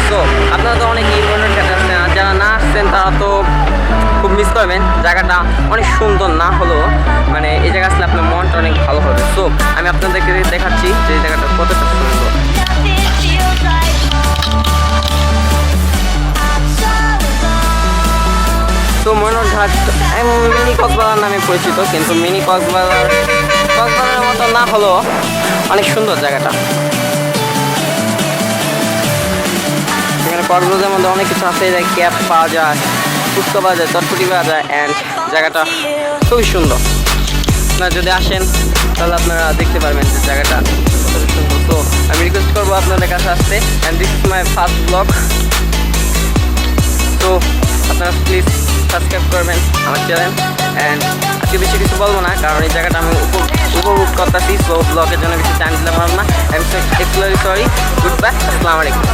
So আপনারা তো অনেকেই ময়ূর খেতে আসছেন, আর যারা না আসছেন তারা তো খুব মিস করবেন। জায়গাটা অনেক সুন্দর না হলেও মানে এই জায়গা আসলে আপনার মনটা অনেক ভালো হবে। সো আমি আপনাদেরকে দেখাচ্ছি যে এই জায়গাটা কতটা সুন্দর। তো ময়ূরঘাট মিনি কক্সবাজার নামে পরিচিত, কিন্তু মিনি কক্সবাজারের মতো না হলেও অনেক সুন্দর জায়গাটা। এখানে কক্সবাজারের মধ্যে অনেক কিছু আছে, ক্যাব পাওয়া যায়, ফুচকা পাওয়া যায়, চটপটি পাওয়া যায়, অ্যান্ড জায়গাটা খুবই সুন্দর। আপনারা যদি আসেন তাহলে আপনারা দেখতে পারবেন যে জায়গাটা কতটা সুন্দর। তো আমি রিকোয়েস্ট করবো আপনাদের কাছে আসতে, and this is my first blog. তো আপনারা প্লিজ সাবস্ক্রাইব করবেন আমার চ্যানেল। অ্যান্ড আজকে বেশি কিছু বলবো না, কারণ এই জায়গাটা আমি উপভোগ করতেছি। সো ব্লগের জন্য বেশি টাইম দিতে পারবো না। I am sorry. Good bye, আসসালামু আলাইকুম।